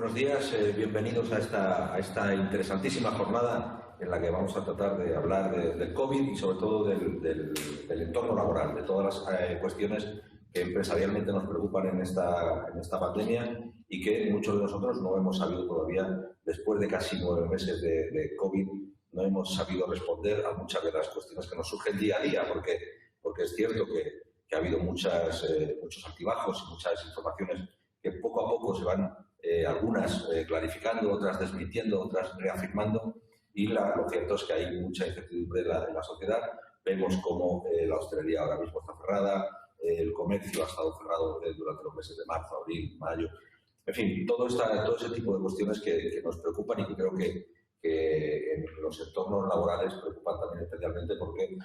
Buenos días, bienvenidos a esta interesantísima jornada en la que vamos a tratar de hablar del COVID y sobre todo del entorno laboral, de todas las cuestiones que empresarialmente nos preocupan en esta pandemia y que muchos de nosotros no hemos sabido todavía, después de casi 9 meses de COVID, no hemos sabido responder a muchas de las cuestiones que nos surgen día a día, porque es cierto que ha habido muchos altibajos y muchas informaciones que poco a poco se van, algunas clarificando, otras desmintiendo, otras reafirmando, y lo cierto es que hay mucha incertidumbre en la sociedad. Vemos cómo la hostelería ahora mismo está cerrada, el comercio ha estado cerrado durante los meses de marzo, abril, mayo. En fin, todo ese tipo de cuestiones que nos preocupan y que creo que en los entornos laborales preocupan también especialmente porque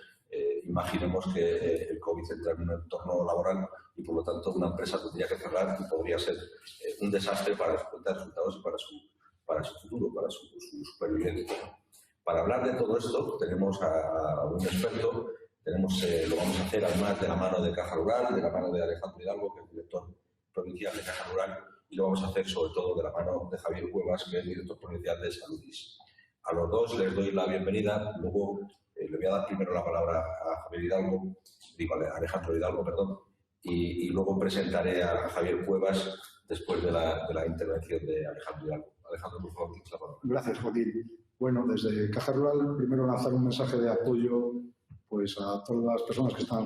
imaginemos que el COVID entra en un entorno laboral y por lo tanto una empresa tendría que cerrar y podría ser un desastre para su cuenta de resultados y para su futuro, para su supervivencia. Para hablar de todo esto tenemos a un experto, lo vamos a hacer además de la mano de Caja Rural, de la mano de Alejandro Hidalgo, que es director provincial de Caja Rural, y lo vamos a hacer sobre todo de la mano de Javier Cuevas, que es director provincial de Saludis. A los dos les doy la bienvenida, luego le voy a dar primero la palabra a Javier Hidalgo, a Alejandro Hidalgo, perdón, y luego presentaré a Javier Cuevas después de la intervención de Alejandro Hidalgo. Alejandro, por favor, tienes la palabra. Gracias, Joaquín. Bueno, desde Caja Rural, primero lanzar un mensaje de apoyo pues, a todas las personas que están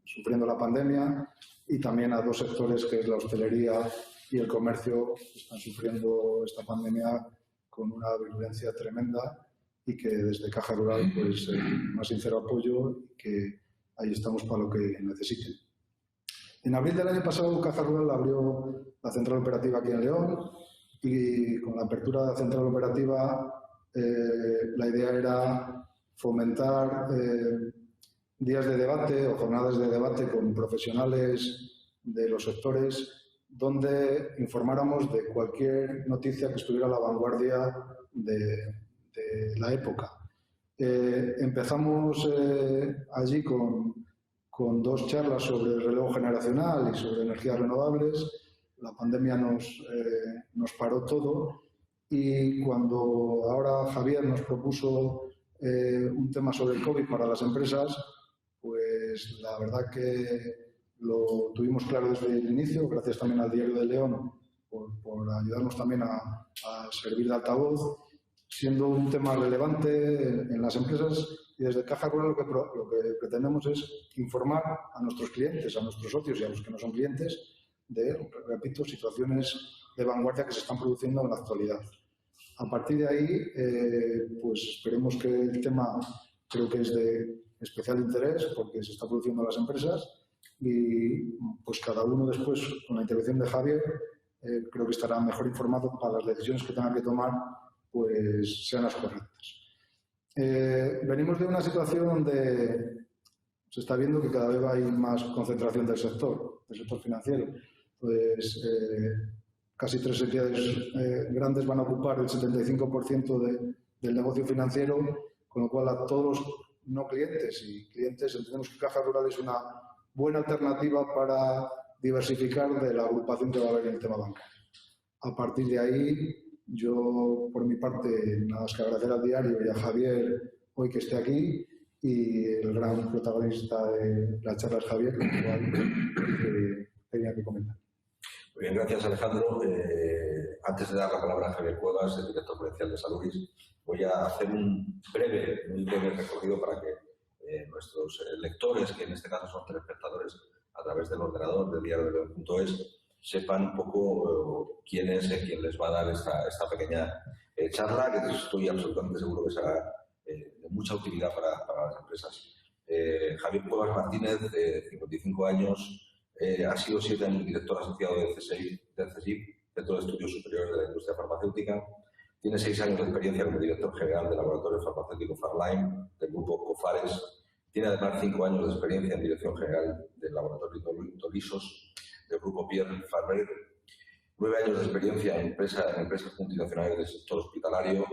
sufriendo la pandemia y también a dos sectores, que es la hostelería y el comercio, que están sufriendo esta pandemia con una virulencia tremenda y que desde Caja Rural, pues, el más sincero apoyo y que ahí estamos para lo que necesiten. En abril del año pasado, Caja Rural abrió la central operativa aquí en León y con la apertura de la central operativa la idea era fomentar días de debate o jornadas de debate con profesionales de los sectores donde informáramos de cualquier noticia que estuviera a la vanguardia de la época. Empezamos allí con 2 charlas sobre el relevo generacional y sobre energías renovables. La pandemia nos paró todo y cuando ahora Javier nos propuso un tema sobre el COVID para las empresas, pues la verdad que lo tuvimos claro desde el inicio, gracias también al Diario de León por ayudarnos también a servir de altavoz, siendo un tema relevante en las empresas, y desde Caja Rural lo que pretendemos es informar a nuestros clientes, a nuestros socios y a los que no son clientes de, repito, situaciones de vanguardia que se están produciendo en la actualidad. A partir de ahí, pues esperemos que el tema creo que es de especial interés porque se está produciendo en las empresas y pues cada uno después, con la intervención de Javier, creo que estará mejor informado para las decisiones que tengan que tomar, pues sean las correctas. Venimos de una situación donde se está viendo que cada vez hay más concentración del sector financiero. Pues casi 3 entidades grandes van a ocupar el 75% del negocio financiero, con lo cual a todos los no clientes y clientes entendemos que Caja Rural es una buena alternativa para diversificar de la agrupación que va a haber en el tema bancario. A partir de ahí, yo por mi parte, nada más que agradecer al diario y a Javier hoy que esté aquí, y el gran protagonista de la charla es Javier, con lo cual tenía que comentar. Muy bien, gracias Alejandro. Antes de dar la palabra a Javier Cuevas, el director provincial de Saludis, voy a hacer un muy breve recorrido para que nuestros lectores, que en este caso son telespectadores a través del ordenador del diariodeleon.es, sepan un poco quién es quien les va a dar esta pequeña charla, que estoy absolutamente seguro que será de mucha utilidad para las empresas. Javier Cuevas Martínez, de 55 años, ha sido 7 años director asociado del CSIC, Centro de Estudios Superiores de la Industria Farmacéutica. Tiene 6 años de experiencia como director general del laboratorio farmacéutico Farline, del grupo Cofares. Tiene además 5 años de experiencia en dirección general del laboratorio Dolisos, del grupo Pierre Fabre. 9 años de experiencia en empresas multinacionales del sector hospitalario,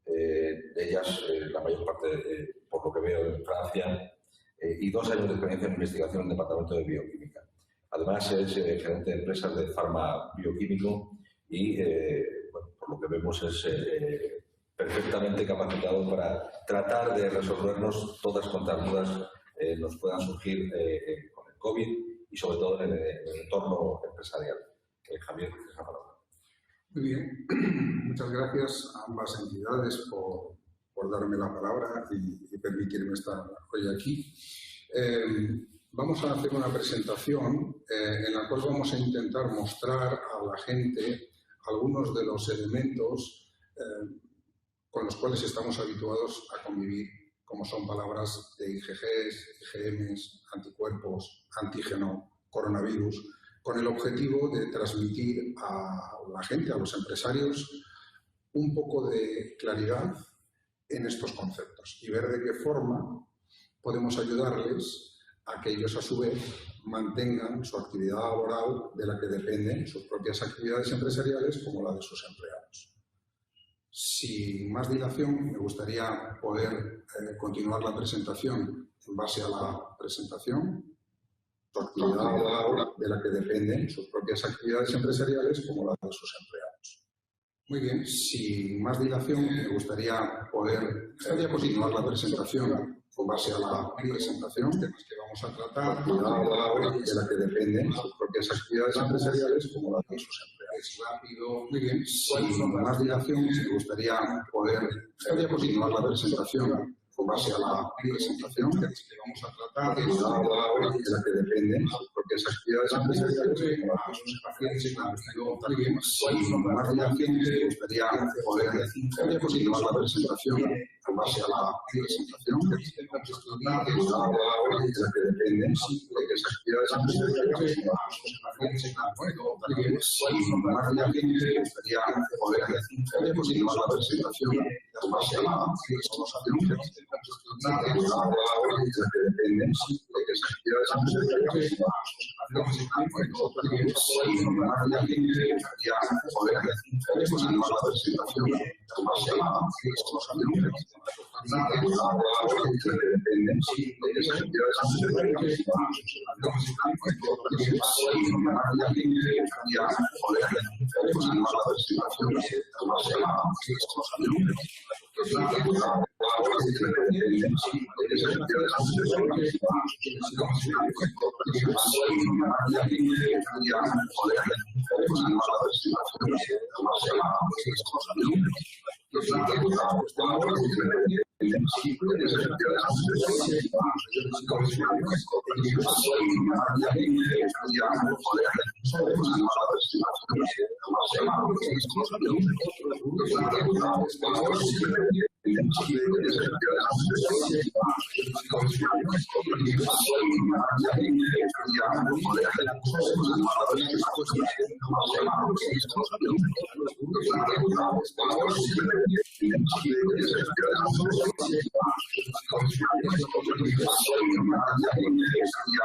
de ellas la mayor parte, por lo que veo, en Francia, y 2 años de experiencia en investigación en el departamento de bioquímica. Además, es gerente de empresas de farma bioquímico y bueno, por lo que vemos es perfectamente capacitado para tratar de resolvernos todas cuantas dudas nos puedan surgir con el COVID y sobre todo en el entorno empresarial. Javier, esa palabra. Muy bien, muchas gracias a ambas entidades por darme la palabra y permitirme estar hoy aquí. Vamos a hacer una presentación en la cual vamos a intentar mostrar a la gente algunos de los elementos con los cuales estamos habituados a convivir, como son palabras de IgGs, IgMs, anticuerpos, antígeno, coronavirus, con el objetivo de transmitir a la gente, a los empresarios, un poco de claridad en estos conceptos y ver de qué forma podemos ayudarles a que ellos, a su vez, mantengan su actividad laboral de la que dependen sus propias actividades empresariales como la de sus empleados. Sin más dilación, me gustaría poder continuar la presentación en base a la presentación. Su actividad laboral de la que dependen sus propias actividades empresariales como la de sus empleados. Muy bien, sin más dilación, me gustaría poder continuar la presentación con base a la presentación, temas que vamos a tratar, de la que dependen sus propias actividades empresariales como la de sus empleados. Rápido, muy bien, sin más dilación, me gustaría poder continuar la presentación con base a la presentación, temas que vamos a tratar, de la que dependen sus propias actividades empresariales como la de sus empleados. Muy bien, sin más dilación, me gustaría poder continuar la presentación con base a la presentación, de la que dependen sus propias actividades empresariales como la de sus empleados. Muy bien, sin más dilación, me gustaría poder continuar la presentación con base a la presentación, de la que dependen sus propias actividades empresariales como la de sus empleados. Muy bien, sin más dilación, me gustaría poder continuar la presentación con base a la presentación, de la que dependen sus propias actividades empresariales como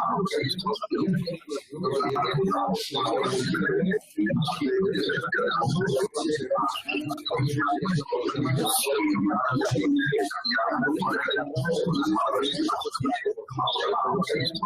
la de sus empleados. Sin más dilación, me gustaría poder continuar la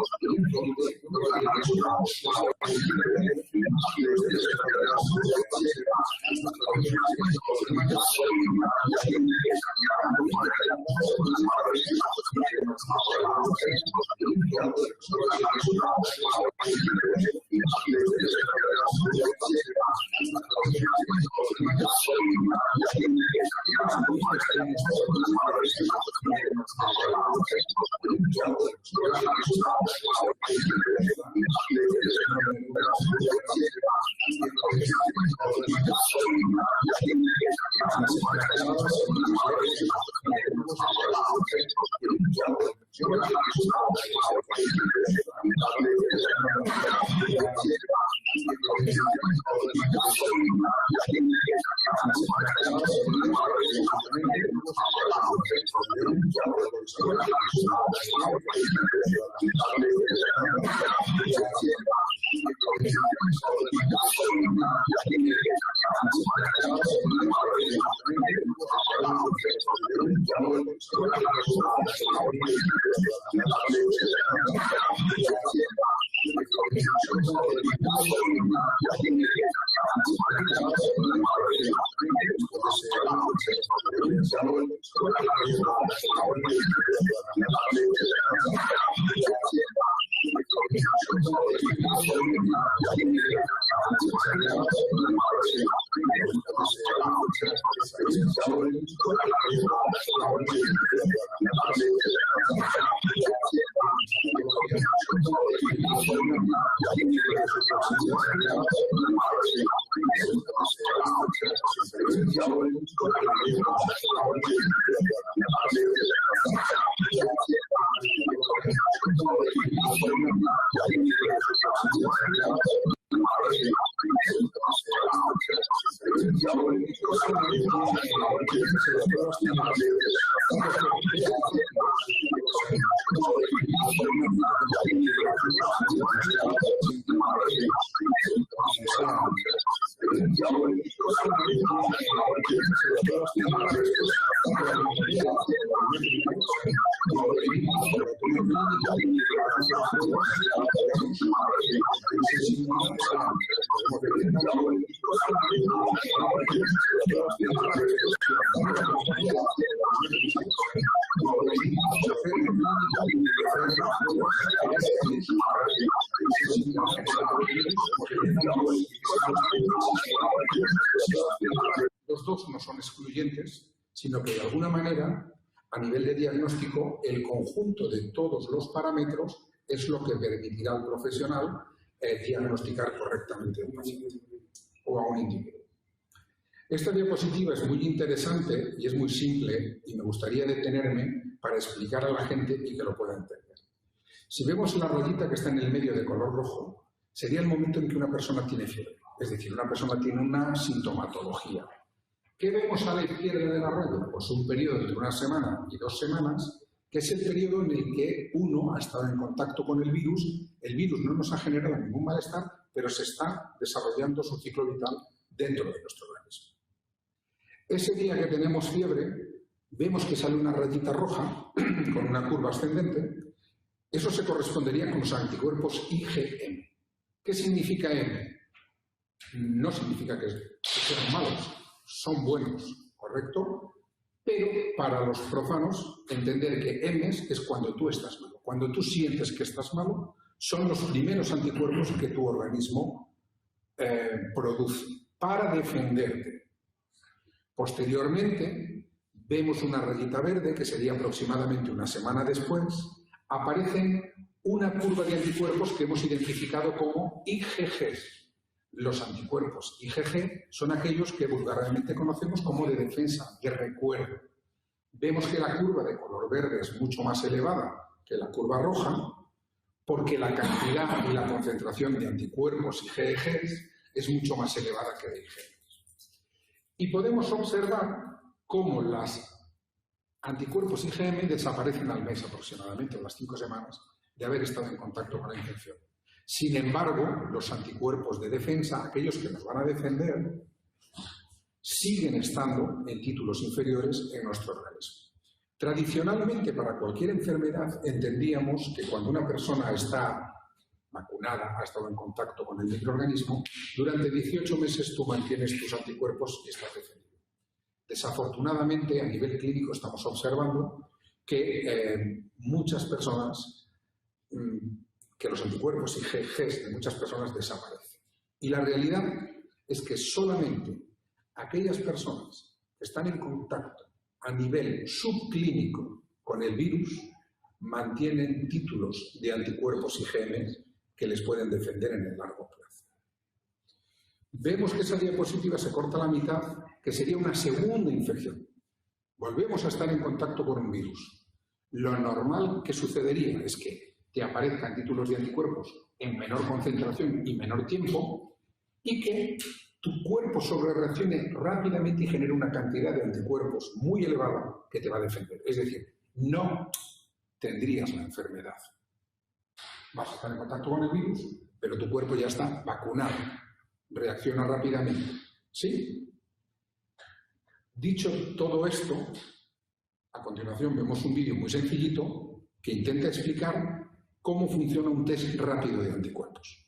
presentación con base a la presentación, Los dos no son excluyentes, sino que de alguna manera, a nivel de diagnóstico, el conjunto de todos los parámetros es lo que permitirá al profesional diagnosticar correctamente a un paciente o a un individuo. Esta diapositiva es muy interesante y es muy simple y me gustaría detenerme para explicar a la gente y que lo pueda entender. Si vemos la rayita que está en el medio de color rojo, sería el momento en que una persona tiene fiebre, es decir, una persona tiene una sintomatología. ¿Qué vemos a la izquierda de la raya? Pues un periodo de 1 semana y 2 semanas, que es el periodo en el que uno ha estado en contacto con el virus no nos ha generado ningún malestar, pero se está desarrollando su ciclo vital dentro de nuestro organismo. Ese día que tenemos fiebre, vemos que sale una rayita roja con una curva ascendente. Eso se correspondería con los anticuerpos IgM. ¿Qué significa M? No significa que sean malos, son buenos, ¿correcto? Pero para los profanos, entender que M es cuando tú estás malo. Cuando tú sientes que estás malo, son los primeros anticuerpos que tu organismo produce para defenderte. Posteriormente, vemos una rayita verde, que sería aproximadamente 1 semana después, aparecen una curva de anticuerpos que hemos identificado como IgG. Los anticuerpos IgG son aquellos que vulgarmente conocemos como de defensa, de recuerdo. Vemos que la curva de color verde es mucho más elevada que la curva roja, porque la cantidad y la concentración de anticuerpos IgG es mucho más elevada que de IgG. Y podemos observar cómo los anticuerpos IgM desaparecen al mes aproximadamente, o las 5 semanas, de haber estado en contacto con la infección. Sin embargo, los anticuerpos de defensa, aquellos que nos van a defender, siguen estando en títulos inferiores en nuestro organismo. Tradicionalmente, para cualquier enfermedad, entendíamos que cuando una persona está vacunada, ha estado en contacto con el microorganismo, durante 18 meses tú mantienes tus anticuerpos y estás defendido. Desafortunadamente, a nivel clínico estamos observando que muchas personas, que los anticuerpos IgG de muchas personas desaparecen. Y la realidad es que solamente aquellas personas que están en contacto a nivel subclínico con el virus mantienen títulos de anticuerpos IgM que les pueden defender en el largo plazo. Vemos que esa diapositiva se corta a la mitad, que sería una segunda infección. Volvemos a estar en contacto con un virus. Lo normal que sucedería es que te aparezcan títulos de anticuerpos en menor concentración y menor tiempo y que tu cuerpo sobrereaccione rápidamente y genere una cantidad de anticuerpos muy elevada que te va a defender. Es decir, no tendrías la enfermedad. Vas a estar en contacto con el virus, pero tu cuerpo ya está vacunado. Reacciona rápidamente. ¿Sí? Dicho todo esto, a continuación vemos un vídeo muy sencillito que intenta explicar cómo funciona un test rápido de anticuerpos.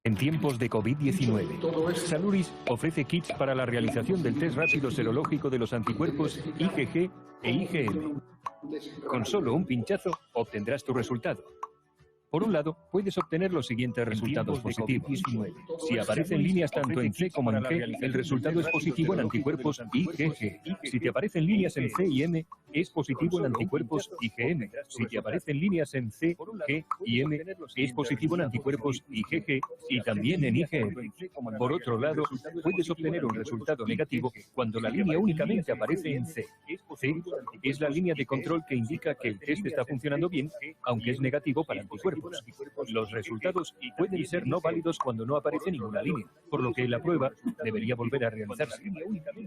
En tiempos de COVID-19, Saluris ofrece kits para la realización del test rápido serológico de los anticuerpos IgG e IgM. Con solo un pinchazo obtendrás tu resultado. Por un lado, puedes obtener los siguientes resultados positivos. Si aparecen líneas tanto en C como en G, el resultado es positivo en anticuerpos IgG. Si te aparecen líneas en C y M, es positivo en anticuerpos IgM. Si te aparecen líneas en C, G y M, es positivo en anticuerpos IgG y también en IgM. Por otro lado, puedes obtener un resultado negativo cuando la línea únicamente aparece en C. C es la línea de control que indica que el test está funcionando bien, aunque es negativo para anticuerpos. Los resultados pueden ser no válidos cuando no aparece ninguna línea, por lo que la prueba debería volver a realizarse.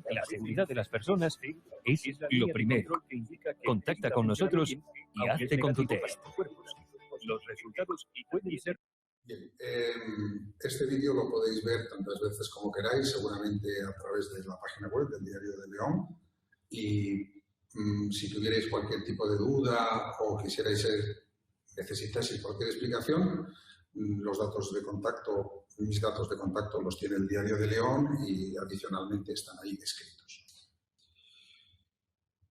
La seguridad de las personas es lo primero. Contacta con nosotros y hazte con tu test. Los resultados pueden ser... Bien, este vídeo lo podéis ver tantas veces como queráis, seguramente a través de la página web del Diario de León. Y si tuvierais cualquier tipo de duda o necesitaseis cualquier explicación, los datos de contacto, mis datos de contacto los tiene el Diario de León y adicionalmente están ahí escritos.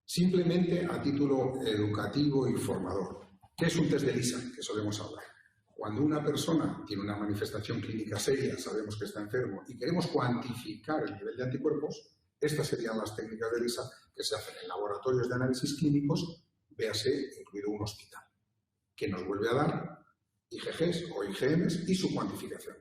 Simplemente a título educativo y formador. ¿Qué es un test de ELISA? Que solemos hablar. Cuando una persona tiene una manifestación clínica seria, sabemos que está enfermo y queremos cuantificar el nivel de anticuerpos, estas serían las técnicas de ELISA que se hacen en laboratorios de análisis clínicos, véase incluido un hospital, que nos vuelve a dar IgGs o IgMs y su cuantificación.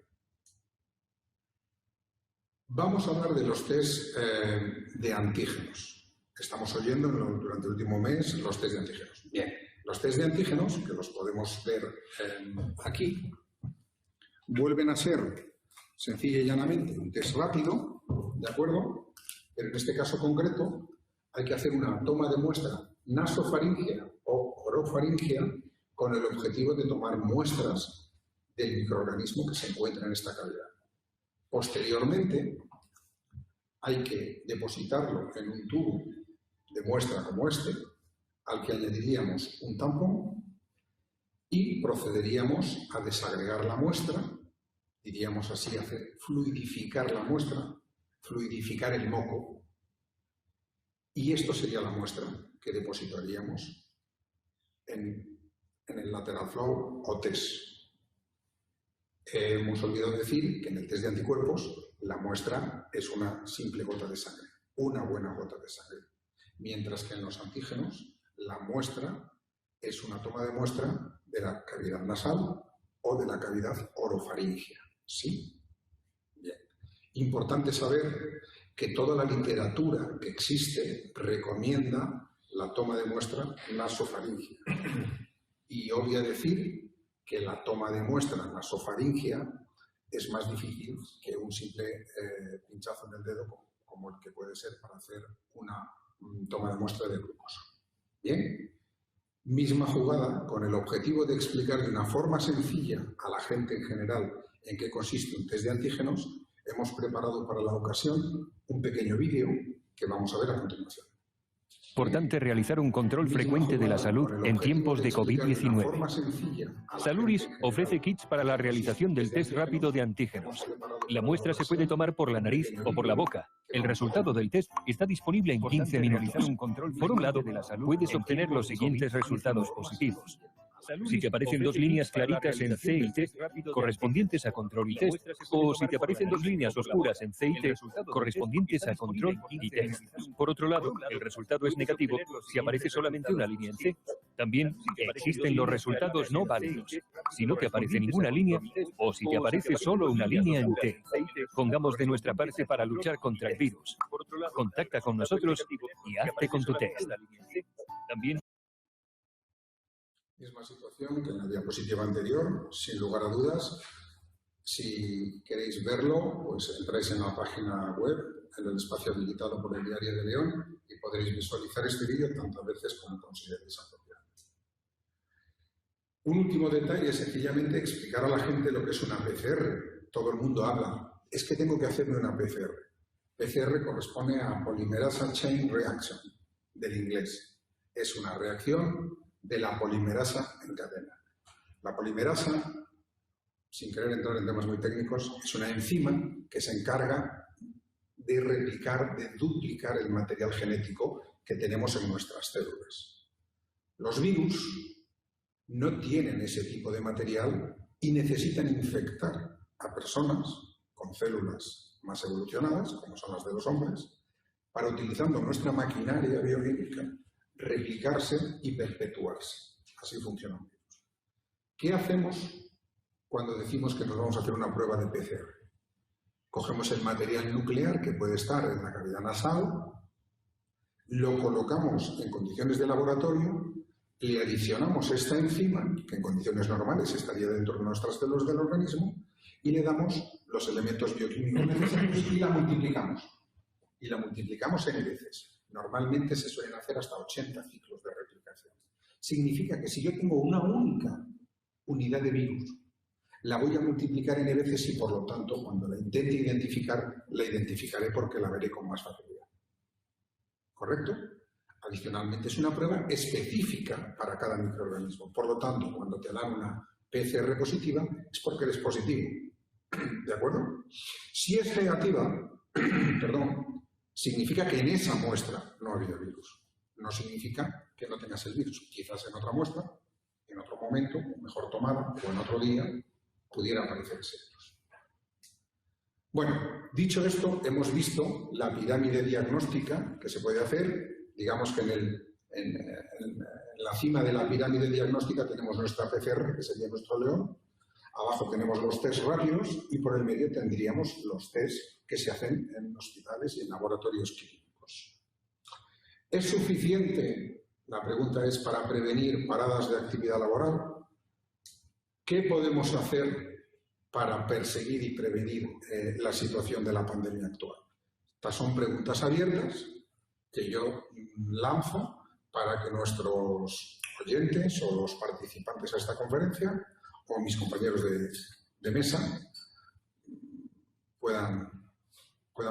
Vamos a hablar de los test de antígenos. Estamos oyendo durante el último mes los test de antígenos. Bien, los test de antígenos, que los podemos ver aquí, vuelven a ser sencilla y llanamente un test rápido, ¿de acuerdo? Pero en este caso concreto hay que hacer una toma de muestra nasofaríngea o orofaríngea con el objetivo de tomar muestras del microorganismo que se encuentra en esta cavidad. Posteriormente, hay que depositarlo en un tubo de muestra como este, al que añadiríamos un tampón y procederíamos a desagregar la muestra, diríamos así, hacer fluidificar la muestra, fluidificar el moco, y esto sería la muestra que depositaríamos en el lateral flow o test. Hemos olvidado decir que en el test de anticuerpos la muestra es una simple gota de sangre, una buena gota de sangre, mientras que en los antígenos la muestra es una toma de muestra de la cavidad nasal o de la cavidad orofaríngea. ¿Sí? Bien. Importante saber que toda la literatura que existe recomienda la toma de muestra nasofaríngea. Y obvia decir que la toma de muestra nasofaríngea es más difícil que un simple pinchazo en el dedo como el que puede ser para hacer una toma de muestra de glucosa. Bien, misma jugada con el objetivo de explicar de una forma sencilla a la gente en general en qué consiste un test de antígenos. Hemos preparado para la ocasión un pequeño vídeo que vamos a ver a continuación. Importante realizar un control frecuente de la salud en tiempos de COVID-19. Saluris ofrece kits para la realización del test rápido de antígenos. La muestra se puede tomar por la nariz o por la boca. El resultado del test está disponible en 15 minutos. Por un lado, puedes obtener los siguientes resultados positivos. Si te aparecen dos líneas claritas en C y T, correspondientes a control y test, o si te aparecen dos líneas oscuras en C y T, correspondientes a control y test. Por otro lado, el resultado es negativo si aparece solamente una línea en C. También existen los resultados no válidos, si no te aparece ninguna línea o si te aparece solo una línea en T. Pongamos de nuestra parte para luchar contra el virus. Contacta con nosotros y hazte con tu test. También Misma situación que en la diapositiva anterior, sin lugar a dudas. Si queréis verlo, pues entráis en la página web, en el espacio habilitado por el Diario de León, y podréis visualizar este vídeo tantas veces como consideréis apropiado. Un último detalle es sencillamente explicar a la gente lo que es una PCR. Todo el mundo habla, es que tengo que hacerme una PCR. PCR corresponde a Polymerase Chain Reaction, del inglés. Es una reacción de la polimerasa en cadena. La polimerasa, sin querer entrar en temas muy técnicos, es una enzima que se encarga de replicar, de duplicar el material genético que tenemos en nuestras células. Los virus no tienen ese tipo de material y necesitan infectar a personas con células más evolucionadas, como son las de los hombres, para, utilizando nuestra maquinaria bioquímica, replicarse y perpetuarse. Así funciona un virus. ¿Qué hacemos cuando decimos que nos vamos a hacer una prueba de PCR? Cogemos el material nuclear que puede estar en la cavidad nasal, lo colocamos en condiciones de laboratorio, le adicionamos esta enzima, que en condiciones normales estaría dentro de nuestras células del organismo, y le damos los elementos bioquímicos necesarios y la multiplicamos. Y la multiplicamos n veces. Normalmente se suelen hacer hasta 80 ciclos de replicación. Significa que si yo tengo una única unidad de virus, la voy a multiplicar n veces y, por lo tanto, cuando la intente identificar, la identificaré porque la veré con más facilidad. ¿Correcto? Adicionalmente, es una prueba específica para cada microorganismo. Por lo tanto, cuando te dan una PCR positiva, es porque eres positivo. ¿De acuerdo? Si es negativa, perdón, significa que en esa muestra no ha habido virus. No significa que no tengas el virus. Quizás en otra muestra, en otro momento, mejor tomada, o en otro día, pudiera aparecer ese virus. Bueno, dicho esto, hemos visto la pirámide diagnóstica que se puede hacer. Digamos que en la cima de la pirámide diagnóstica tenemos nuestra PCR, que sería nuestro león. Abajo tenemos los test rápidos y por el medio tendríamos los test que se hacen en hospitales y en laboratorios clínicos. ¿Es suficiente? La pregunta es, para prevenir paradas de actividad laboral. ¿Qué podemos hacer para perseguir y prevenir la situación de la pandemia actual? Estas son preguntas abiertas que yo lanzo para que nuestros oyentes o los participantes a esta conferencia o mis compañeros de mesa puedan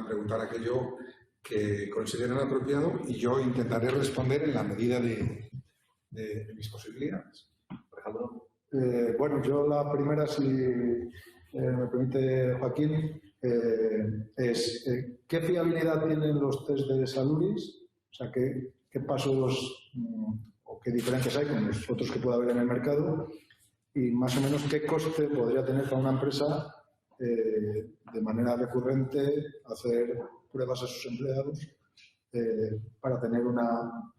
preguntar aquello que consideren apropiado y yo intentaré responder en la medida de mis posibilidades. Alejandro. Bueno, yo la primera, si me permite Joaquín, es ¿qué fiabilidad tienen los test de Saluris? O sea, ¿qué pasos o qué diferencias hay con los otros que pueda haber en el mercado? Y más o menos, ¿qué coste podría tener para una empresa de manera recurrente hacer pruebas a sus empleados para tener una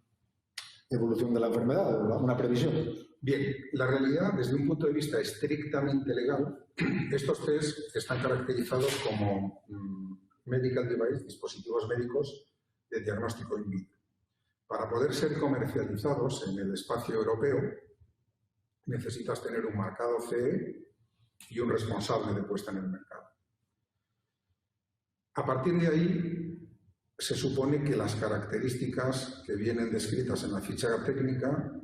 evolución de la enfermedad o una previsión? Bien, la realidad, desde un punto de vista estrictamente legal, estos test están caracterizados como medical device, dispositivos médicos de diagnóstico in vitro. Para poder ser comercializados en el espacio europeo, necesitas tener un marcado CE y un responsable de puesta en el mercado. A partir de ahí, se supone que las características que vienen descritas en la ficha técnica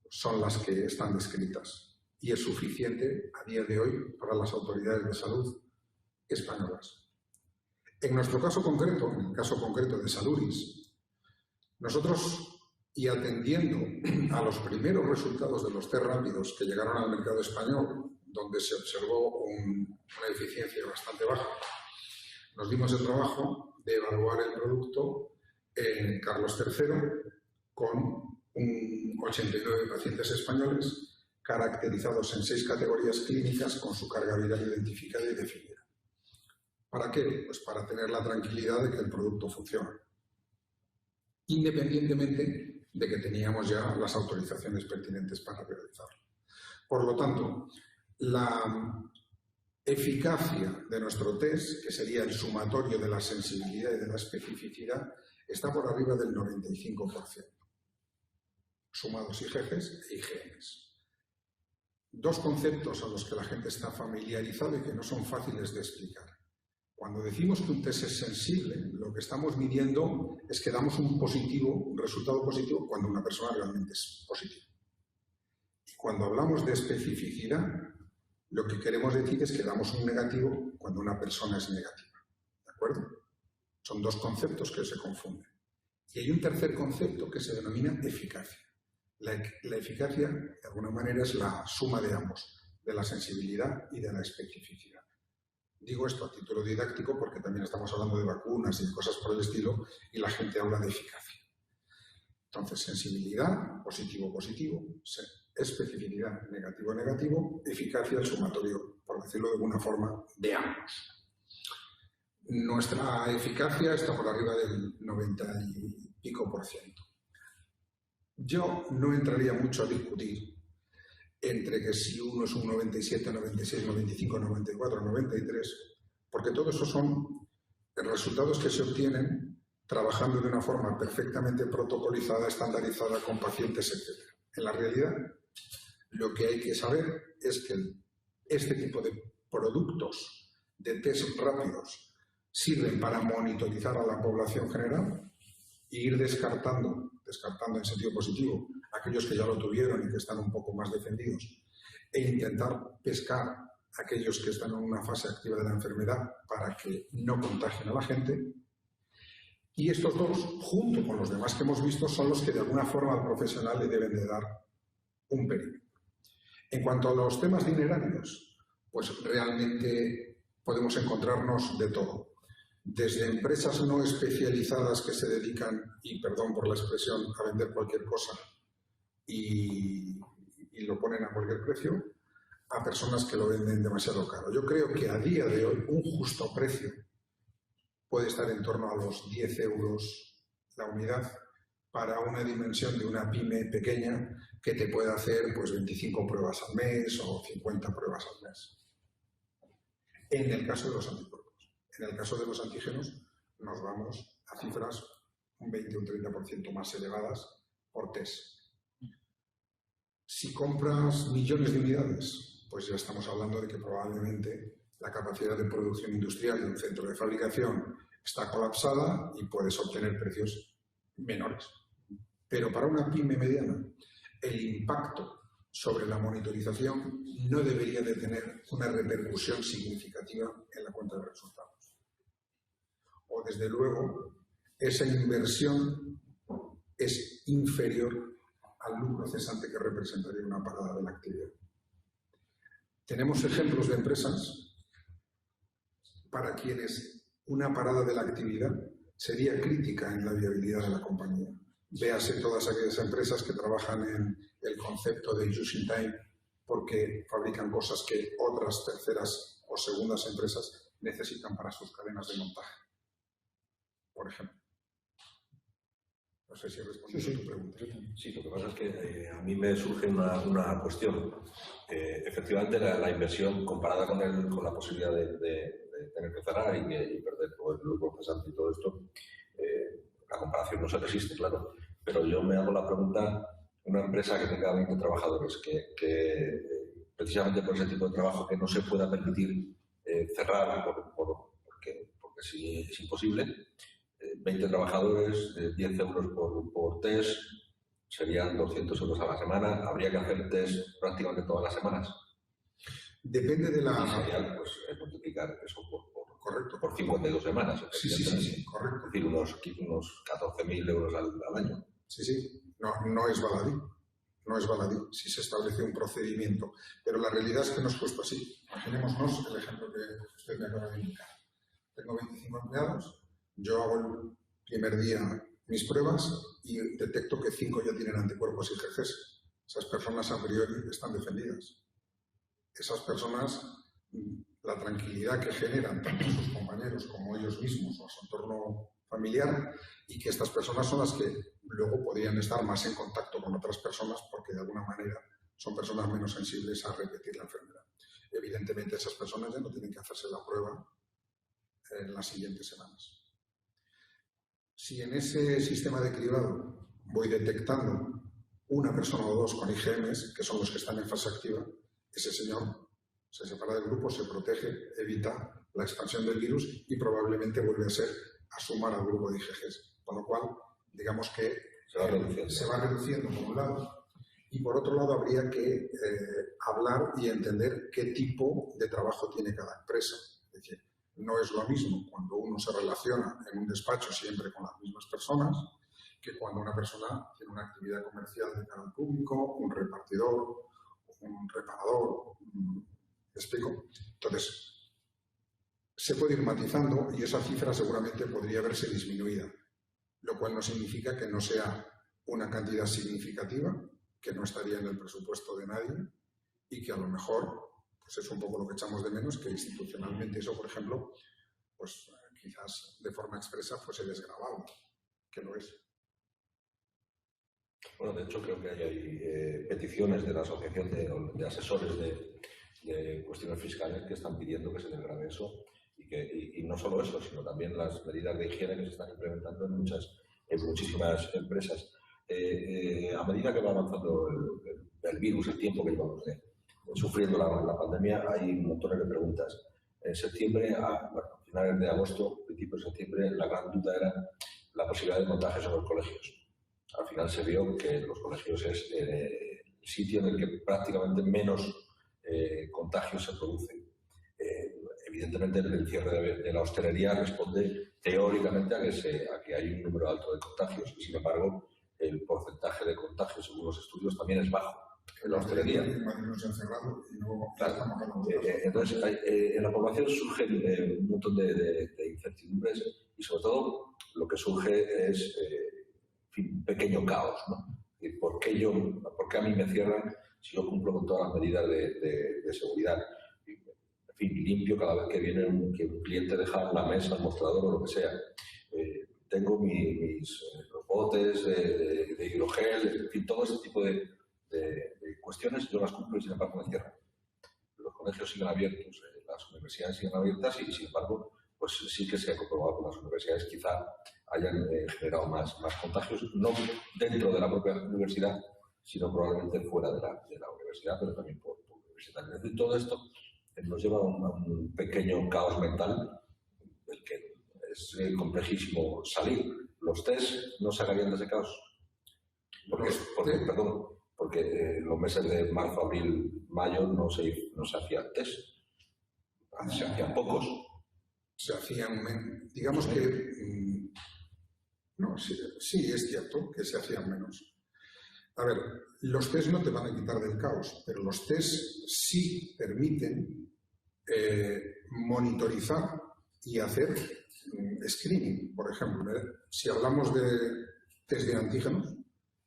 son las que están descritas y es suficiente a día de hoy para las autoridades de salud españolas. En nuestro caso concreto, en el caso concreto de Saluris, nosotros, y atendiendo a los primeros resultados de los test rápidos que llegaron al mercado español, donde se observó una eficiencia bastante baja, nos dimos el trabajo de evaluar el producto en Carlos III con 89 pacientes españoles caracterizados en 6 categorías clínicas con su carga viral identificada y definida. ¿Para qué? Pues para tener la tranquilidad de que el producto funciona, independientemente de que teníamos ya las autorizaciones pertinentes para realizarlo. Por lo tanto, la eficacia de nuestro test, que sería el sumatorio de la sensibilidad y de la especificidad, está por arriba del 95%, sumados IgGs e IgMs. Dos conceptos a los que la gente está familiarizada y que no son fáciles de explicar. Cuando decimos que un test es sensible, lo que estamos midiendo es que damos un resultado positivo cuando una persona realmente es positiva. Y cuando hablamos de especificidad, lo que queremos decir es que damos un negativo cuando una persona es negativa. ¿De acuerdo? Son dos conceptos que se confunden. Y hay un tercer concepto que se denomina eficacia. La eficacia, de alguna manera, es la suma de ambos, de la sensibilidad y de la especificidad. Digo esto a título didáctico porque también estamos hablando de vacunas y de cosas por el estilo y la gente habla de eficacia. Entonces, sensibilidad, positivo-positivo, especificidad, negativo-negativo, eficacia, el sumatorio, por decirlo de alguna forma, de ambos. Nuestra eficacia está por arriba del 90 y pico %. Yo no entraría mucho a discutir entre que si uno es un 97, 96, 95, 94, 93, porque todo eso son resultados que se obtienen trabajando de una forma perfectamente protocolizada, estandarizada, con pacientes, etc. En la realidad, lo que hay que saber es que este tipo de productos de test rápidos sirven para monitorizar a la población general e ir descartando en sentido positivo aquellos que ya lo tuvieron y que están un poco más defendidos, e intentar pescar a aquellos que están en una fase activa de la enfermedad para que no contagien a la gente. Y estos dos, junto con los demás que hemos visto, son los que de alguna forma al profesional le deben de dar un perímetro. En cuanto a los temas dinerarios, pues realmente podemos encontrarnos de todo. Desde empresas no especializadas que se dedican, y perdón por la expresión, a vender cualquier cosa y lo ponen a cualquier precio, a personas que lo venden demasiado caro. Yo creo que a día de hoy un justo precio puede estar en torno a los 10 euros la unidad para una dimensión de una pyme pequeña que te puede hacer pues 25 pruebas al mes o 50 pruebas al mes. En el caso de los anticuerpos. En el caso de los antígenos nos vamos a cifras un 20 o un 30% más elevadas por test. Si compras millones de unidades, pues ya estamos hablando de que probablemente la capacidad de producción industrial de un centro de fabricación está colapsada y puedes obtener precios menores. Pero para una pyme mediana, el impacto sobre la monitorización no debería de tener una repercusión significativa en la cuenta de resultados. O desde luego, esa inversión es inferior al lucro cesante que representaría una parada de la actividad. Tenemos ejemplos de empresas para quienes una parada de la actividad sería crítica en la viabilidad de la compañía. Véase todas aquellas empresas que trabajan en el concepto de just in time porque fabrican cosas que otras terceras o segundas empresas necesitan para sus cadenas de montaje, por ejemplo. No sé si he respondido a tu pregunta. Sí, lo que pasa es que a mí me surge una cuestión. Efectivamente, la inversión comparada con la posibilidad de tener que cerrar y perder todo el lucro cesante y todo esto, la comparación no se resiste, claro. Pero yo me hago la pregunta, una empresa que tenga 20 trabajadores, que precisamente por ese tipo de trabajo que no se pueda permitir cerrar porque sí es imposible, 20 trabajadores, 10 euros por test, serían 200 euros a la semana. Habría que hacer test prácticamente todas las semanas. Depende de la... Y sería, pues, multiplicar eso correcto, por 52 semanas. Sí, correcto. Es decir, unos 14.000 euros al año. Sí. No es baladí. No es baladí si se establece un procedimiento. Pero la realidad es que no es justo así. Imaginémonos el ejemplo que usted me acaba de indicar. Tengo 25 empleados. Yo hago el primer día mis pruebas y detecto que 5 ya tienen anticuerpos IgG. Esas personas a priori están defendidas. Esas personas, la tranquilidad que generan tanto sus compañeros como ellos mismos o su entorno familiar, y que estas personas son las que luego podrían estar más en contacto con otras personas porque de alguna manera son personas menos sensibles a repetir la enfermedad. Evidentemente esas personas ya no tienen que hacerse la prueba en las siguientes semanas. Si en ese sistema de cribado voy detectando una persona o dos con IgMs, que son los que están en fase activa, ese señor se separa del grupo, se protege, evita la expansión del virus y probablemente vuelve a sumar al grupo de IgGs. Con lo cual, digamos que se va reduciendo por un lado, y por otro lado habría que hablar y entender qué tipo de trabajo tiene cada empresa. Es decir, no es lo mismo cuando uno se relaciona en un despacho siempre con las mismas personas que cuando una persona tiene una actividad comercial de cara al público, un repartidor, un reparador. ¿Me explico? Entonces, se puede ir matizando y esa cifra seguramente podría verse disminuida, lo cual no significa que no sea una cantidad significativa que no estaría en el presupuesto de nadie y que a lo mejor pues es un poco lo que echamos de menos, que institucionalmente eso, por ejemplo, pues quizás de forma expresa fuese desgravado, que lo es. Bueno, de hecho creo que hay peticiones de la Asociación de Asesores de Cuestiones Fiscales que están pidiendo que se desgrave eso y no solo eso, sino también las medidas de higiene que se están implementando en muchísimas empresas. A medida que va avanzando el virus, el tiempo que llevamos sufriendo la pandemia, hay un montón de preguntas. En septiembre, a finales de agosto, principios de septiembre, la gran duda era la posibilidad de contagios en los colegios. Al final se vio que los colegios es el sitio en el que prácticamente menos contagios se producen. Evidentemente, el cierre de la hostelería responde teóricamente a que hay un número alto de contagios y, sin embargo, el porcentaje de contagios, según los estudios, también es bajo en la hostelería. Claro. Entonces, en la población surgen un montón de incertidumbres y, sobre todo, lo que surge es un pequeño caos, ¿no? ¿Por qué a mí me cierran si yo cumplo con todas las medidas de seguridad? En fin, limpio cada vez que viene un cliente deja la mesa, el mostrador o lo que sea. Tengo los botes de hidrogel, en fin, todo ese tipo de cuestiones yo las cumplo y sin embargo me cierran. Los colegios siguen abiertos, las universidades siguen abiertas y sin embargo pues sí que se ha comprobado que las universidades quizá hayan generado más contagios, no dentro de la propia universidad, sino probablemente fuera de la universidad, pero también por universidad. Es decir, todo esto nos lleva a un pequeño caos mental del que es complejísimo salir. ¿Los test no sacarían de ese caos? Porque los meses de marzo, abril, mayo no se hacían test. Se hacían pocos. Se hacían, digamos que, no, sí es cierto que se hacían menos. A ver, los test no te van a quitar del caos, pero los test sí permiten monitorizar y hacer screening. Por ejemplo, si hablamos de test de antígenos,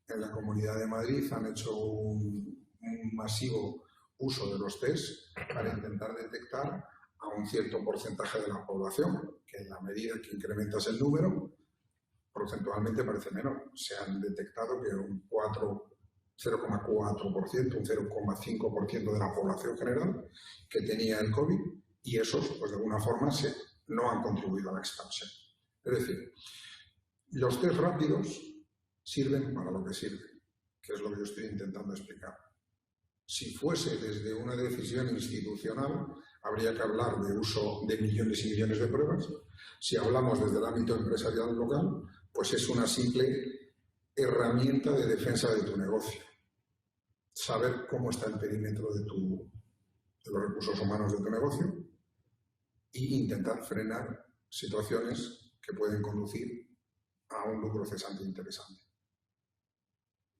en la Comunidad de Madrid han hecho un masivo uso de los test para intentar detectar a un cierto porcentaje de la población, que en la medida que incrementas el número, porcentualmente parece menor. Se han detectado que un 0,4%, un 0,5% de la población general que tenía el COVID, y esos, pues de alguna forma, no han contribuido a la expansión. Es decir, los test rápidos sirven para lo que sirven, que es lo que yo estoy intentando explicar. Si fuese desde una decisión institucional, habría que hablar de uso de millones y millones de pruebas. Si hablamos desde el ámbito empresarial local, pues es una simple herramienta de defensa de tu negocio. Saber cómo está el perímetro de los recursos humanos de tu negocio e intentar frenar situaciones que pueden conducir a un lucro cesante interesante.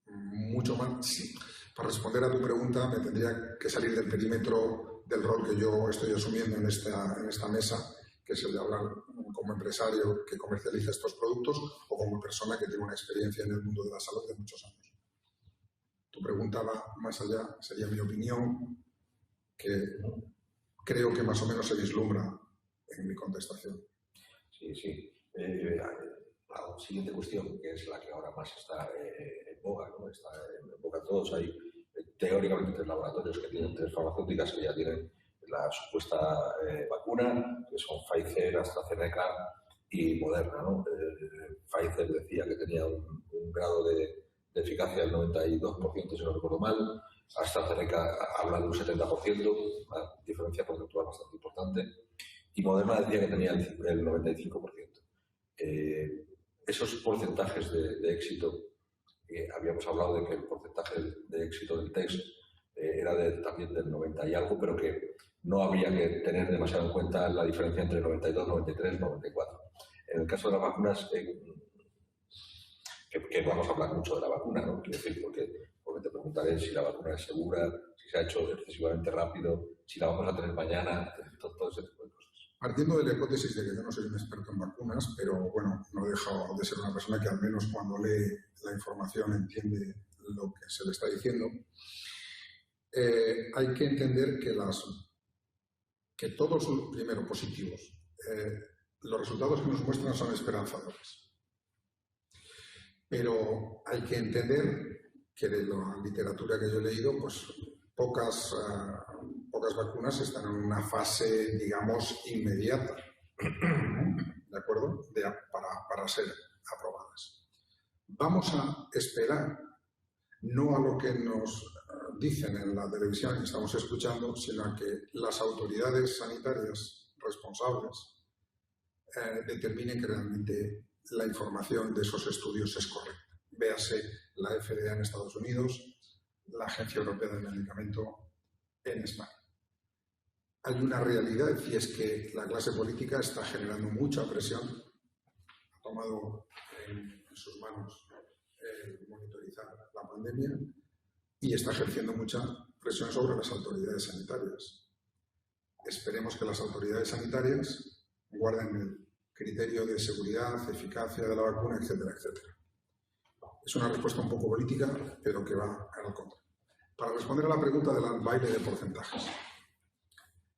Mucho más, sí. Para responder a tu pregunta, me tendría que salir del perímetro del rol que yo estoy asumiendo en esta mesa, que es el de hablar como empresario que comercializa estos productos o como persona que tiene una experiencia en el mundo de la salud de muchos años. Tu pregunta va más allá, sería mi opinión, que creo que más o menos se vislumbra en mi contestación. Sí. La siguiente cuestión, que es la que ahora más está en boga, ¿no? Está en boga todos. Hay teóricamente 3 laboratorios que tienen 3 farmacéuticas que ya tienen la supuesta vacuna, que son Pfizer, AstraZeneca y Moderna, ¿no? Pfizer decía que tenía un grado de eficacia del 92%, si no recuerdo mal. AstraZeneca habla de un 70%, una diferencia porcentual bastante importante. Y Moderna decía que tenía el 95%. Esos porcentajes de éxito, habíamos hablado de que el porcentaje de éxito del test era también del 90 y algo, pero que no habría que tener demasiado en cuenta la diferencia entre 92, 93, 94. En el caso de las vacunas, que vamos a hablar mucho de la vacuna, ¿no? Quiero decir, porque te preguntaré si la vacuna es segura, si se ha hecho excesivamente rápido, si la vamos a tener mañana, todo ese tipo de cosas. Partiendo de la hipótesis de que yo no soy un experto en vacunas, pero bueno, no he dejado de ser una persona que al menos cuando lee la información entiende lo que se le está diciendo, hay que entender que todos, primero, positivos, los resultados que nos muestran son esperanzadores. Pero hay que entender que de la literatura que yo he leído, pues pocas vacunas están en una fase, digamos, inmediata, ¿de acuerdo? Para ser aprobadas. Vamos a esperar, no a lo que nos dicen en la televisión y estamos escuchando, sino a que las autoridades sanitarias responsables determinen que realmente la información de esos estudios es correcta. Véase la FDA en Estados Unidos, la Agencia Europea del Medicamento en España. Hay una realidad y es que la clase política está generando mucha presión, ha tomado en sus manos monitorizar la pandemia y está ejerciendo mucha presión sobre las autoridades sanitarias. Esperemos que las autoridades sanitarias guarden el criterio de seguridad, eficacia de la vacuna, etcétera, etcétera. Es una respuesta un poco política, pero que va al contra. Para responder a la pregunta del baile de porcentajes,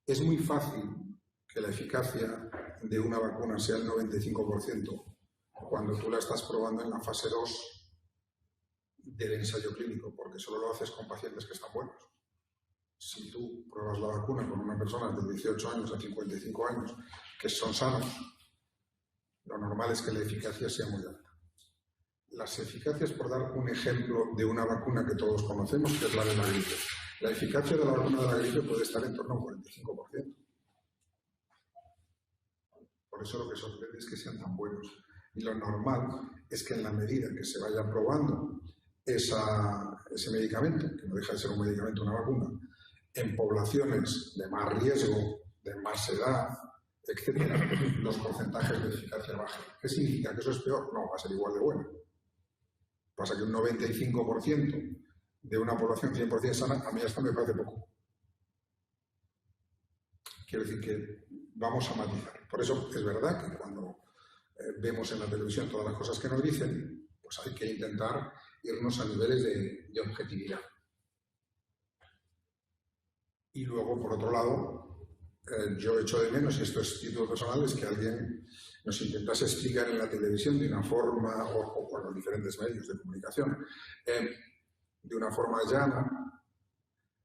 es muy fácil que la eficacia de una vacuna sea el 95% cuando tú la estás probando en la fase 2 del ensayo clínico, porque solo lo haces con pacientes que están buenos. Si tú pruebas la vacuna con una persona de 18 años a 55 años que son sanos, lo normal es que la eficacia sea muy alta. Las eficacias, por dar un ejemplo de una vacuna que todos conocemos, que es la de la gripe. La eficacia de la vacuna de la gripe puede estar en torno al 45%. Por eso lo que sorprende es que sean tan buenos. Y lo normal es que en la medida que se vaya probando ese medicamento, que no deja de ser un medicamento, una vacuna, en poblaciones de más riesgo, de más edad, etcétera, los porcentajes de eficacia bajen. ¿Qué significa? ¿Que eso es peor? No, va a ser igual de bueno. Pasa que un 95% de una población 100% sana, a mí hasta me parece poco. Quiero decir que vamos a matizar. Por eso es verdad que cuando vemos en la televisión todas las cosas que nos dicen, pues hay que intentar irnos a niveles de objetividad. Y luego, por otro lado, yo echo de menos, y esto es título personal, es que alguien nos intentase explicar en la televisión de una forma, o por los diferentes medios de comunicación, de una forma llana,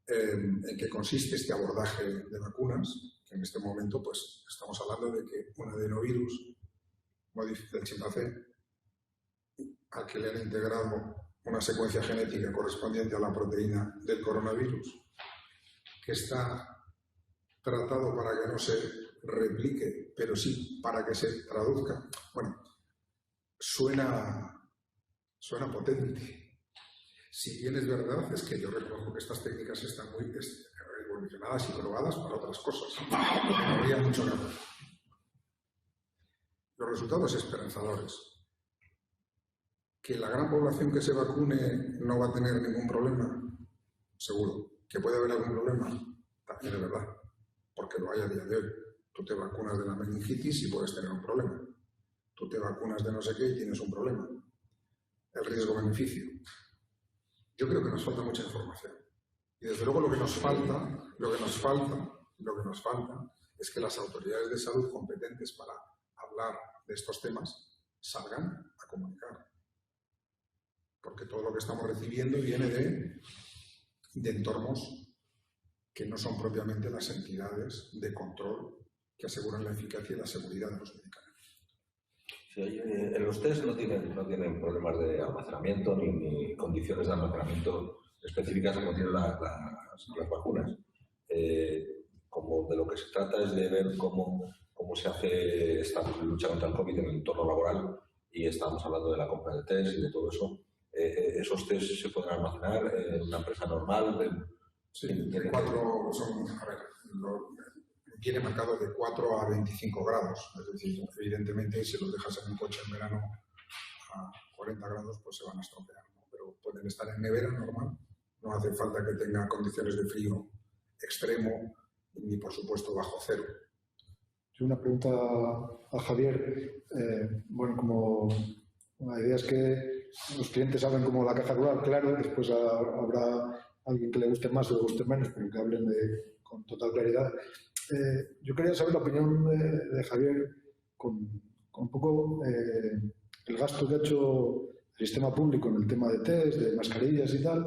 en qué consiste este abordaje de vacunas, que en este momento pues estamos hablando de que un adenovirus del chimpancé, al que le han integrado una secuencia genética correspondiente a la proteína del coronavirus, que está tratado para que no se replique, pero sí para que se traduzca. Bueno, suena potente. Si bien es verdad, es que yo reconozco que estas técnicas están muy evolucionadas y probadas para otras cosas. No habría mucho que hacer. Los resultados esperanzadores. Que la gran población que se vacune no va a tener ningún problema, seguro. Que puede haber algún problema, también es verdad, porque lo hay a día de hoy. Tú te vacunas de la meningitis y puedes tener un problema. Tú te vacunas de no sé qué y tienes un problema. El riesgo-beneficio. Yo creo que nos falta mucha información. Y desde luego lo que nos falta es que las autoridades de salud competentes para hablar de estos temas salgan a comunicar. Porque todo lo que estamos recibiendo viene de entornos que no son propiamente las entidades de control que aseguran la eficacia y la seguridad de los medicamentos. Sí, en los test no tienen problemas de almacenamiento ni condiciones de almacenamiento específicas como tienen las vacunas. Como de lo que se trata es de ver cómo se hace esta lucha contra el COVID en el entorno laboral, y estamos hablando de la compra de test y de todo eso. ¿Esos test se pueden almacenar en una empresa normal? Sí, tiene marcado de 4 a 25 grados. Es decir, evidentemente, si los dejas en un coche en verano a 40 grados, pues se van a estropear, ¿no? Pero pueden estar en nevera normal. No hace falta que tenga condiciones de frío extremo, ni por supuesto bajo cero. una pregunta a Javier. Bueno, como la idea es que los clientes hablen como la caja rural, claro, después habrá alguien que le guste más o le guste menos, pero que hablen con total claridad. Yo quería saber la opinión de Javier con un poco el gasto que ha hecho el sistema público en el tema de test, de mascarillas y tal,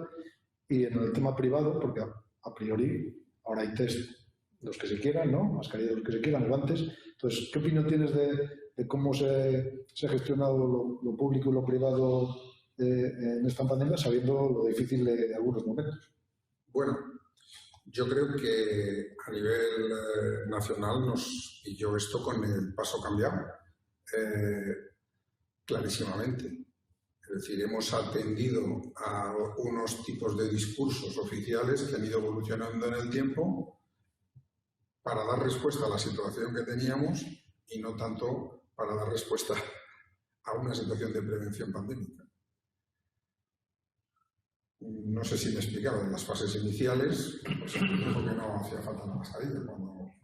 y en el tema privado, porque a priori ahora hay test los que se quieran, ¿no? Mascarillas los que se quieran, guantes. Entonces, ¿qué opinión tienes de cómo se ha gestionado lo público y lo privado en esta pandemia, sabiendo lo difícil de algunos momentos? Bueno, yo creo que a nivel nacional nos pilló esto con el paso cambiado, clarísimamente. Es decir, hemos atendido a unos tipos de discursos oficiales que han ido evolucionando en el tiempo para dar respuesta a la situación que teníamos y no tanto para dar respuesta a una situación de prevención pandémica. No sé si me he explicado, en las fases iniciales, pues dijo que no hacía falta la mascarilla. Cuando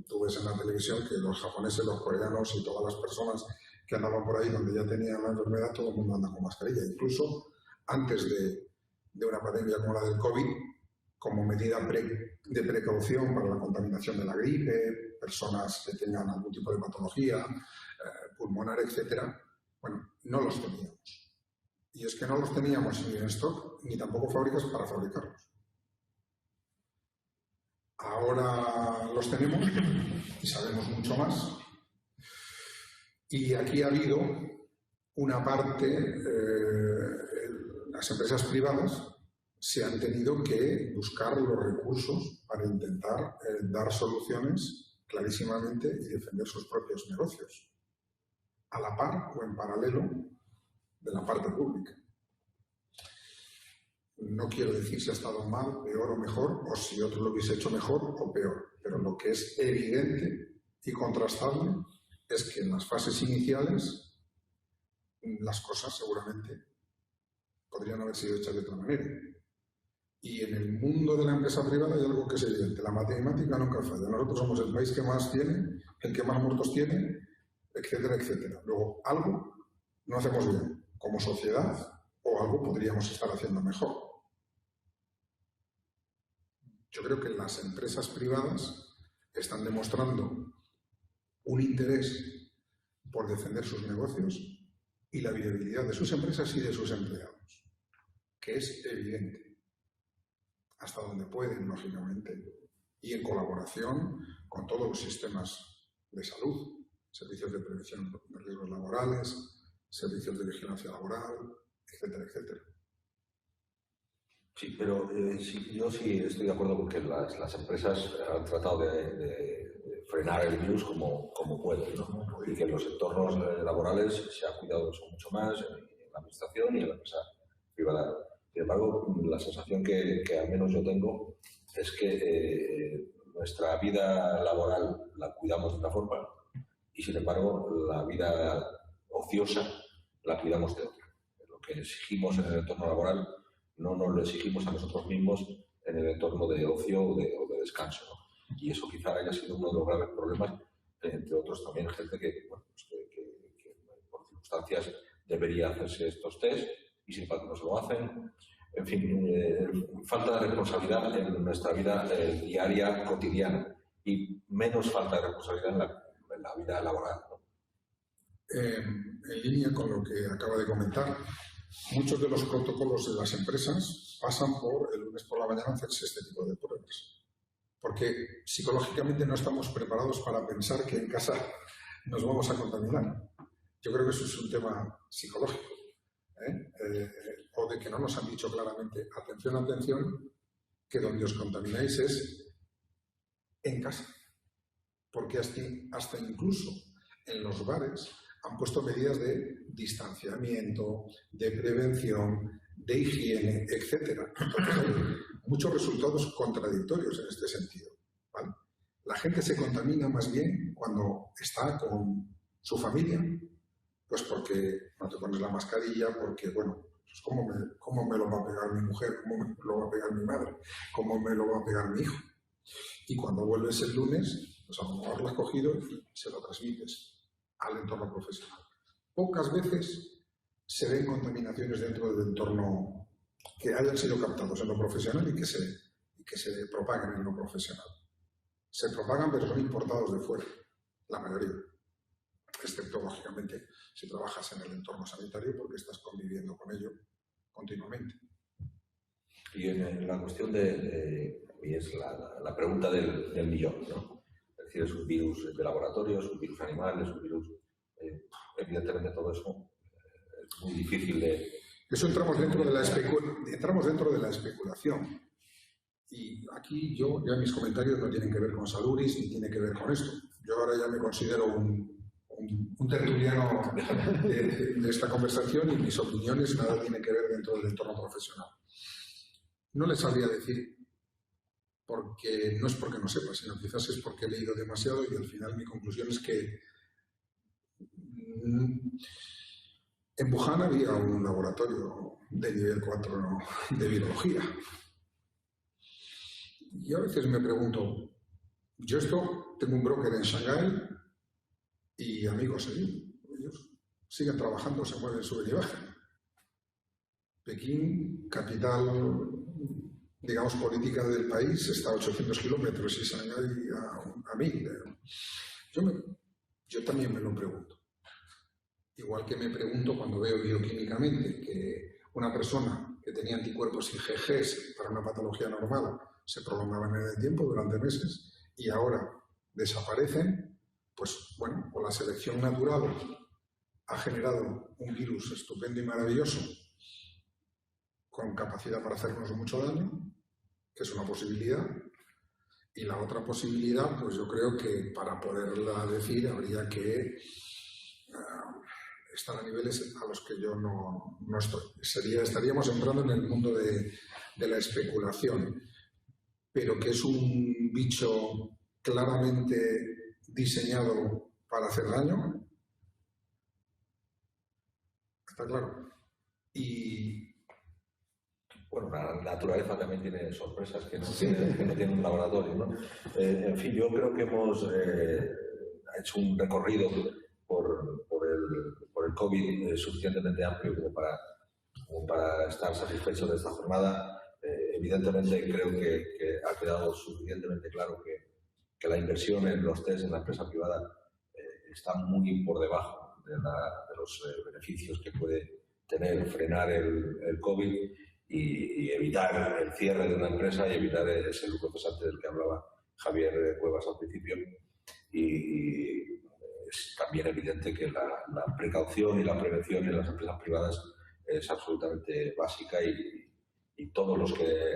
tú ves en la televisión que los japoneses, los coreanos y todas las personas que andaban por ahí donde ya tenían la enfermedad, todo el mundo anda con mascarilla. Incluso antes de una pandemia como la del COVID, como medida de precaución para la contaminación de la gripe, personas que tengan algún tipo de patología pulmonar, etcétera, bueno, no los teníamos. Y es que no los teníamos ni en stock, ni tampoco fábricas para fabricarlos. Ahora los tenemos y sabemos mucho más. Y aquí ha habido una parte, las empresas privadas se han tenido que buscar los recursos para intentar dar soluciones clarísimamente y defender sus propios negocios, a la par o en paralelo de la parte pública. No quiero decir si ha estado mal, peor o mejor, o si otro lo hubiese hecho mejor o peor, pero lo que es evidente y contrastable es que en las fases iniciales las cosas seguramente podrían haber sido hechas de otra manera. Y en el mundo de la empresa privada hay algo que es evidente, la matemática nunca falla. Nosotros somos el país que más tiene, el que más muertos tiene, etcétera, etcétera. Luego, algo no hacemos bien como sociedad o algo podríamos estar haciendo mejor. Yo creo que las empresas privadas están demostrando un interés por defender sus negocios y la viabilidad de sus empresas y de sus empleados, que es evidente, hasta donde pueden, lógicamente, y en colaboración con todos los sistemas de salud, servicios de prevención de riesgos laborales, servicios de vigilancia laboral, etcétera, etcétera. Sí, pero yo sí estoy de acuerdo con que las empresas han tratado de frenar el virus como pueden, ¿no? Y que en los entornos laborales se ha cuidado eso mucho más en la administración y en la empresa privada. Sin embargo, la sensación que al menos yo tengo es que nuestra vida laboral la cuidamos de una forma y, sin embargo, la vida ociosa la cuidamos de otra. Lo que exigimos en el entorno laboral no nos lo exigimos a nosotros mismos en el entorno de ocio o de descanso, ¿no? Y eso quizá haya sido uno de los graves problemas, entre otros también gente que, bueno, pues que por circunstancias debería hacerse estos test y sin embargo no se lo hacen. En fin, falta de responsabilidad en nuestra vida diaria, cotidiana, y menos falta de responsabilidad en la vida laboral, ¿no? En línea con lo que acaba de comentar, muchos de los protocolos de las empresas pasan por el lunes por la mañana hacerse este tipo de pruebas, porque psicológicamente no estamos preparados para pensar que en casa nos vamos a contaminar. Yo creo que eso es un tema psicológico, o de que no nos han dicho claramente, atención, atención, que donde os contamináis es en casa, porque hasta incluso en los bares han puesto medidas de distanciamiento, de prevención, de higiene, etc. Entonces hay muchos resultados contradictorios en este sentido, ¿vale? La gente se contamina más bien cuando está con su familia, pues porque no te pones la mascarilla, porque, bueno, pues ¿cómo me lo va a pegar mi mujer? ¿Cómo me lo va a pegar mi madre? ¿Cómo me lo va a pegar mi hijo? Y cuando vuelves el lunes, Pues a lo mejor lo has cogido y se lo transmites al entorno profesional. Pocas veces se ven contaminaciones dentro del entorno que hayan sido captados en lo profesional y que se propaguen en lo profesional. Se propagan, pero son importados de fuera, la mayoría. Excepto, lógicamente, si trabajas en el entorno sanitario porque estás conviviendo con ello continuamente. Y en la cuestión y es la pregunta del millón, ¿no? Es decir, es un virus de laboratorio, es un virus animal, es un virus... evidentemente todo eso es muy difícil de... Eso entramos dentro de la especulación. Y aquí ya mis comentarios no tienen que ver con Saluris ni tienen que ver con esto. Yo ahora ya me considero un tertuliano de esta conversación y mis opiniones nada tienen que ver dentro del entorno profesional. No les sabría decir, porque no es porque no sepa, sino quizás es porque he leído demasiado y al final mi conclusión es que en Wuhan había un laboratorio de nivel 4 de virología. Y a veces me pregunto, yo tengo un broker en Shanghái y amigos allí, ellos siguen trabajando, se mueven, suben y bajan. Pekín, capital, digamos, política del país, está a 800 kilómetros y Shanghái a 1000. Yo también me lo pregunto. Igual que me pregunto cuando veo bioquímicamente que una persona que tenía anticuerpos IgG para una patología normal se prolongaban en el tiempo durante meses y ahora desaparecen, pues bueno, o la selección natural ha generado un virus estupendo y maravilloso con capacidad para hacernos mucho daño, que es una posibilidad, y la otra posibilidad, pues yo creo que para poderla decir habría que estar a niveles a los que yo no estoy. Estaríamos entrando en el mundo de la especulación, pero que es un bicho claramente diseñado para hacer daño, está claro. Y bueno, la naturaleza también tiene sorpresas que no tiene un laboratorio, ¿no? En fin, yo creo que hemos hecho un recorrido por el COVID suficientemente amplio como para estar satisfechos de esta jornada. Evidentemente creo que ha quedado suficientemente claro que la inversión en los test en la empresa privada está muy por debajo de los beneficios que puede tener frenar el COVID y evitar el cierre de una empresa y evitar ese lucro cesante del que hablaba Javier Cuevas al principio. Y es también evidente que la precaución y la prevención en las empresas privadas es absolutamente básica y todos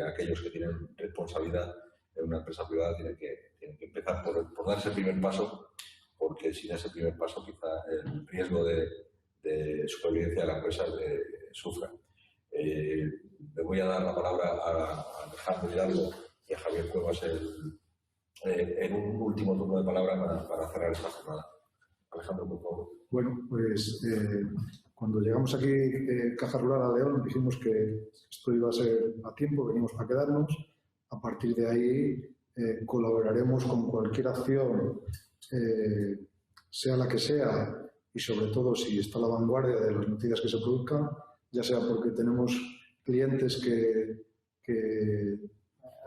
aquellos que tienen responsabilidad en una empresa privada tienen que empezar por dar ese primer paso, porque sin ese primer paso quizá el riesgo de supervivencia de la empresa sufra. Le voy a dar la palabra a Alejandro Hidalgo y a Javier Cuevas en un último turno de palabra para cerrar esta jornada. Alejandro, por favor. Bueno, pues cuando llegamos aquí, Caja Rural a León, dijimos que esto iba a ser a tiempo, venimos para quedarnos. A partir de ahí colaboraremos con cualquier acción, sea la que sea, y sobre todo si está a la vanguardia de las noticias que se produzcan, ya sea porque tenemos clientes que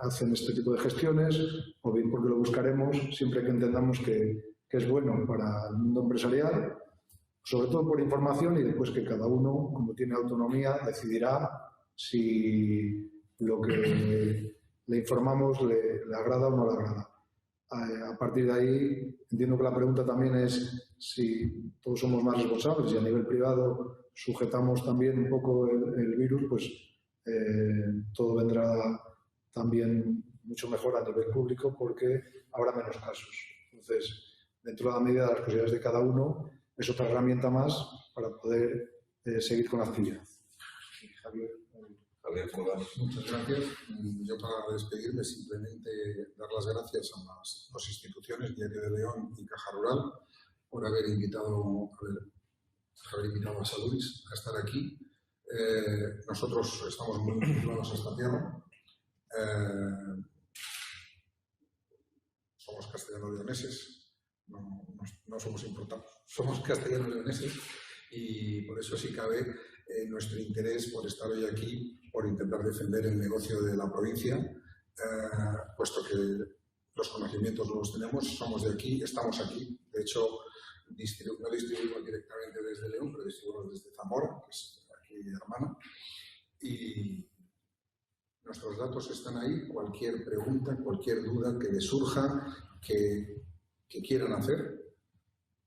hacen este tipo de gestiones, o bien porque lo buscaremos siempre que entendamos que es bueno para el mundo empresarial, sobre todo por información, y después que cada uno, como tiene autonomía, decidirá si lo que le informamos le agrada o no le agrada. A partir de ahí, entiendo que la pregunta también es si todos somos más responsables y a nivel privado sujetamos también un poco el virus, pues todo vendrá también mucho mejor a nivel público porque habrá menos casos. Entonces, dentro de la medida de las posibilidades de cada uno, es otra herramienta más para poder seguir con la actividad. Javier Cuevas. Muchas gracias. Yo para despedirme simplemente dar las gracias a las dos instituciones, Diario de León y Caja Rural, por haber invitado a Saluris a estar aquí. Nosotros estamos muy vinculados a esta tierra. Somos castellanos. castellano-leoneses, no somos importados, somos castellano-leoneses y por eso sí cabe nuestro interés por estar hoy aquí, por intentar defender el negocio de la provincia, puesto que los conocimientos no los tenemos, somos de aquí, estamos aquí. De hecho, no distribuimos directamente desde León, pero distribuimos desde Zamora, que es aquí hermana, y nuestros datos están ahí. Cualquier pregunta, cualquier duda que les surja, que quieran hacer.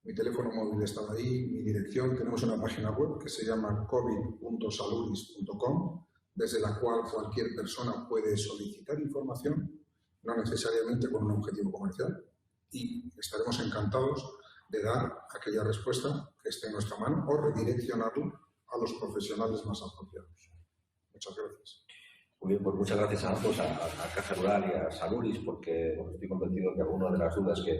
Mi teléfono móvil está ahí, mi dirección. Tenemos una página web que se llama covid.saludis.com, desde la cual cualquier persona puede solicitar información, no necesariamente con un objetivo comercial, y estaremos encantados de dar aquella respuesta que esté en nuestra mano o redireccionarlo a los profesionales más apropiados. Muchas gracias. Muy bien, pues muchas gracias a ambos, a Caja Rural y a Saludis, porque estoy convencido que alguna de las dudas que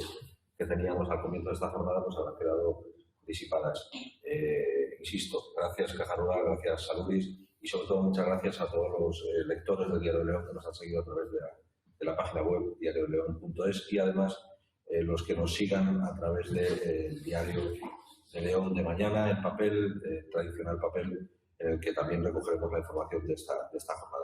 teníamos al comienzo de esta jornada pues habrán quedado disipadas. Insisto, gracias Caja Rural, gracias Saludis y sobre todo muchas gracias a todos los lectores del Diario de León que nos han seguido a través de la página web diarioleon.es y además los que nos sigan a través del Diario de León de mañana en papel, tradicional papel, en el que también recogeremos la información de esta jornada.